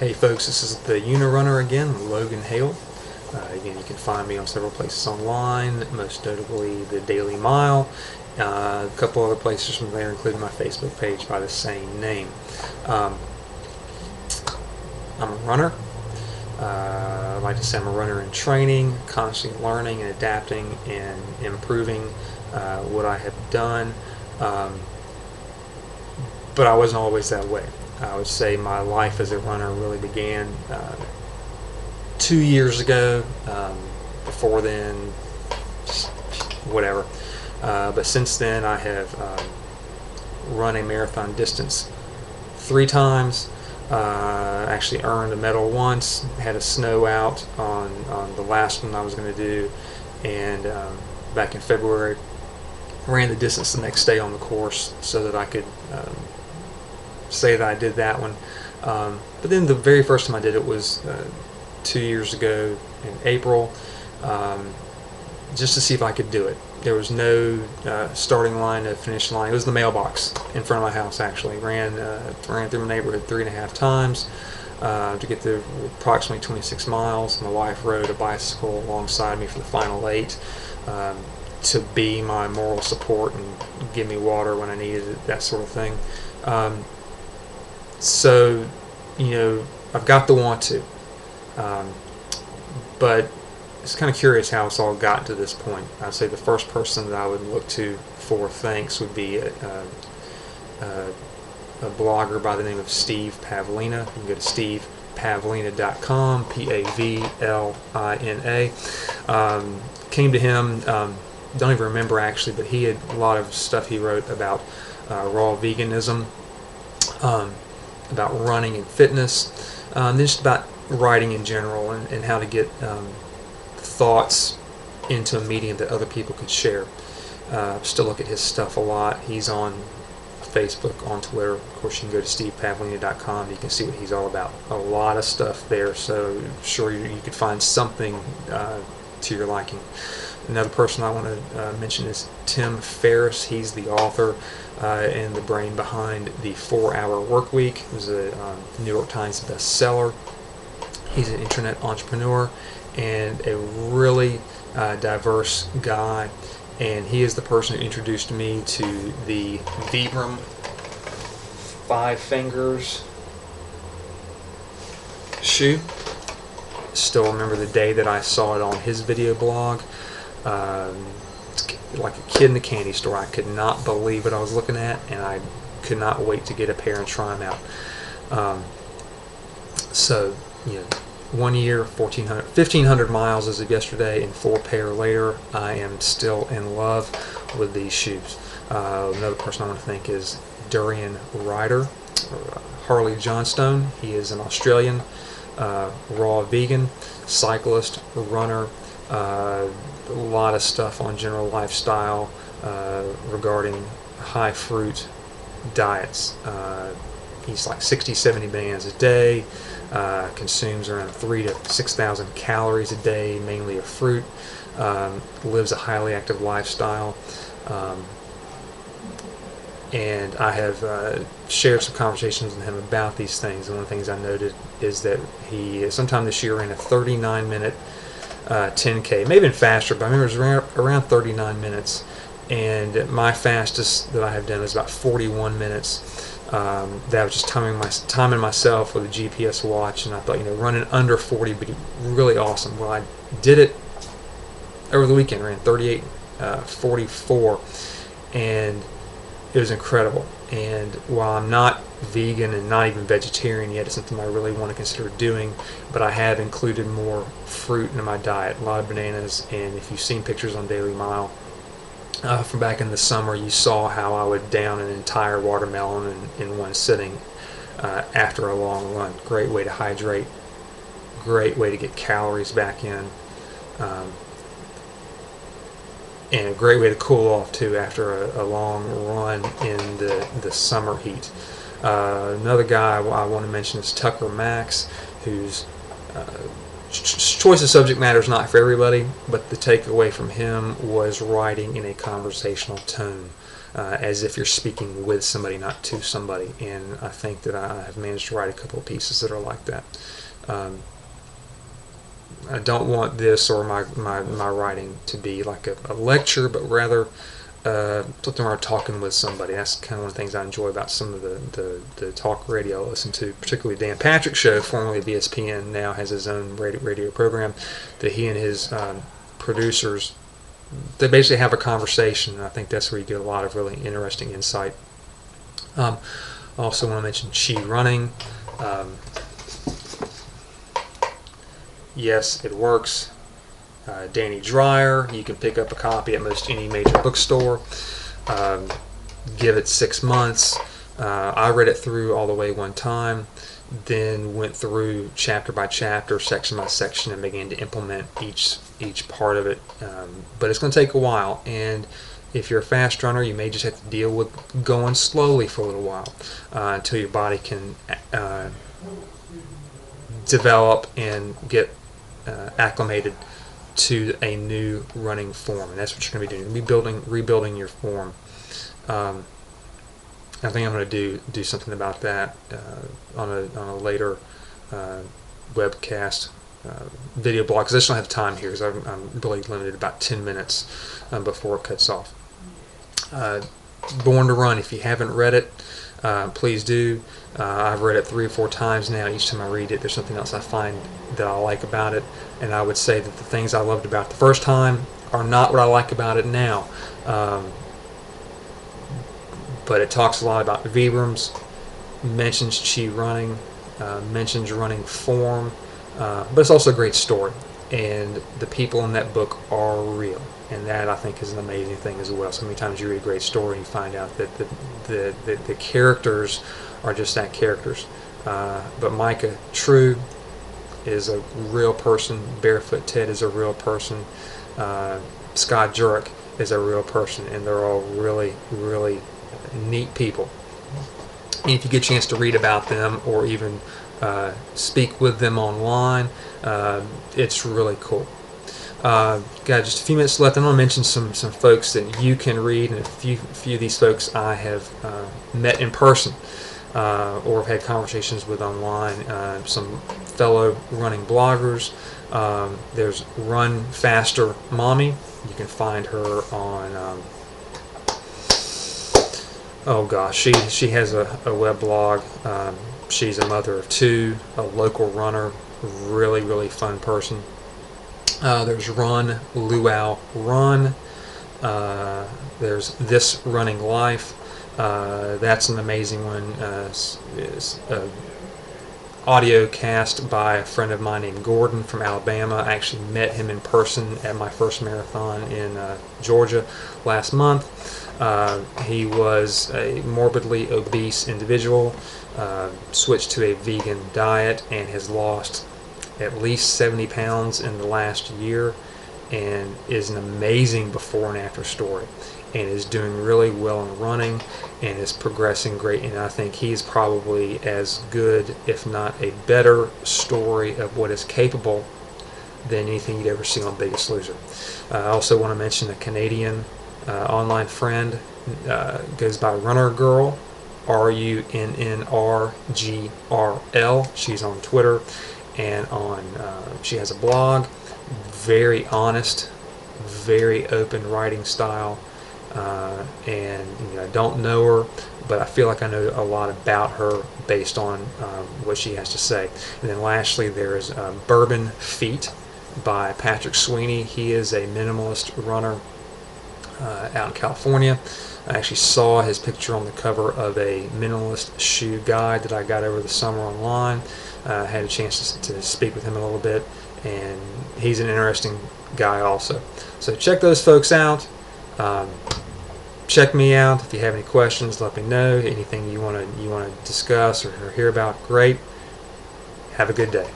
Hey folks, this is the UnaRunner again, Logan Hale. Again, you can find me on several places online, most notably the Daily Mile, a couple other places from there, including my Facebook page by the same name. I'm a runner. I like to say I'm a runner in training, constantly learning and adapting and improving what I have done. But I wasn't always that way. I would say my life as a runner really began 2 years ago. Before then, whatever. But since then, I have run a marathon distance 3 times. Actually earned a medal once. Had a snow out on the last one I was going to do, and back in February, ran the distance the next day on the course so that I could say that I did that one. But then the very first time I did it was 2 years ago in April, just to see if I could do it. There was no starting line, no finish line. It was the mailbox in front of my house, actually. Ran through my neighborhood 3.5 times to get to approximately 26 miles. My wife rode a bicycle alongside me for the final 8 to be my moral support and give me water when I needed it, that sort of thing. So, you know, I've got the want to, but it's kind of curious how it's all gotten to this point. I'd say the first person that I would look to for thanks would be a blogger by the name of Steve Pavlina. You can go to stevepavlina.com, Pavlina. Came to him, don't even remember actually, but he had a lot of stuff he wrote about raw veganism, about running and fitness, just about writing in general, and how to get thoughts into a medium that other people could share. Still look at his stuff a lot. He's on Facebook, on Twitter. Of course, you can go to stevepavlina.com. You can see what he's all about. A lot of stuff there, so I'm sure you could find something to your liking. Another person I want to mention is Tim Ferriss. He's the author and the brain behind the 4-Hour Workweek. It was a New York Times bestseller. He's an internet entrepreneur and a really diverse guy, and he is the person who introduced me to the Vibram 5 Fingers shoe. Still remember the day that I saw it on his video blog. Like a kid in a candy store. I could not believe what I was looking at, and I could not wait to get a pair and try them out. So, you know, 1 year, 1,500 miles as of yesterday, and 4 pair later, I am still in love with these shoes. Another person I want to thank is Durian Ryder, Harley Johnstone. He is an Australian raw vegan, cyclist, runner, a lot of stuff on general lifestyle regarding high fruit diets. Eats like 60-70 bananas a day, consumes around 3,000 to 6,000 calories a day, mainly of fruit, lives a highly active lifestyle, and I have shared some conversations with him about these things. And one of the things I noted is that he sometime this year ran a 39-minute 10K, maybe even faster, but I remember it was around 39 minutes, and my fastest that I have done is about 41 minutes. That was just timing myself with a GPS watch, and I thought, you know, running under 40 would be really awesome. Well, I did it over the weekend, ran 38:44, and it was incredible. And while I'm not vegan and not even vegetarian yet, it's something I really want to consider doing, but I have included more fruit in my diet, a lot of bananas. And if you've seen pictures on Daily Mile from back in the summer, you saw how I would down an entire watermelon in one sitting after a long run. Great way to hydrate, great way to get calories back in, and a great way to cool off too after a long run in the summer heat. Another guy I want to mention is Tucker Max, whose choice of subject matter is not for everybody, but the takeaway from him was writing in a conversational tone. as if you're speaking with somebody, not to somebody. And I think that I have managed to write a couple of pieces that are like that. I don't want this or my writing to be like a lecture, but rather something where I'm talking with somebody. That's kind of one of the things I enjoy about some of the talk radio I listen to, particularly Dan Patrick's show, formerly of ESPN, now has his own radio program, that he and his producers, they basically have a conversation, and I think that's where you get a lot of really interesting insight. I also want to mention Chi Running. Yes, it works. Danny Dreyer, you can pick up a copy at most any major bookstore. Give it 6 months. I read it through all the way one time, then went through chapter by chapter, section by section, and began to implement each part of it. But it's going to take a while, and if you're a fast runner, you may just have to deal with going slowly for a little while until your body can develop and get acclimated to a new running form, and that's what you're going to be doing, rebuilding your form. I think I'm going to do something about that on a later webcast video blog, because I just don't have time here, because I'm really limited about 10 minutes before it cuts off. Born to Run, if you haven't read it, please do. I've read it 3 or 4 times now. Each time I read it, there's something else I find that I like about it, and I would say that the things I loved about it the first time are not what I like about it now. But it talks a lot about Vibrams, mentions Chi Running, mentions running form, but it's also a great story, and the people in that book are real, and that I think is an amazing thing as well. So many times you read a great story and you find out that the characters are just that, characters. But Micah True is a real person. Barefoot Ted is a real person. Scott Jurek is a real person, and they're all really, really neat people. And if you get a chance to read about them or even speak with them online, it's really cool. Got just a few minutes left. I'm going to mention some folks that you can read, and a few of these folks I have met in person or have had conversations with online. Some fellow running bloggers. There's Run Faster Mommy. You can find her on oh gosh, she has a web blog. She's a mother of 2, a local runner, really, really fun person. There's Run Luau Run. There's This Running Life. That's an amazing one. It's audio cast by a friend of mine named Gordon from Alabama. I actually met him in person at my first marathon in Georgia last month. He was a morbidly obese individual, switched to a vegan diet, and has lost at least 70 pounds in the last year, and is an amazing before and after story, and is doing really well in running and is progressing great. And I think he's probably as good, if not a better story of what is capable than anything you'd ever see on Biggest Loser. I also want to mention a Canadian online friend, goes by Runner Girl, RUNNRGRL. She's on Twitter and she has a blog. Very honest, very open writing style, and I don't know her, but I feel like I know a lot about her based on what she has to say. And then lastly, there is Bourbon Feet by Patrick Sweeney. He is a minimalist runner out in California. I actually saw his picture on the cover of a minimalist shoe guide that I got over the summer online. Had a chance to speak with him a little bit, and he's an interesting guy also. So check those folks out. Check me out. If you have any questions, let me know. Anything you want to discuss or hear about, great. Have a good day.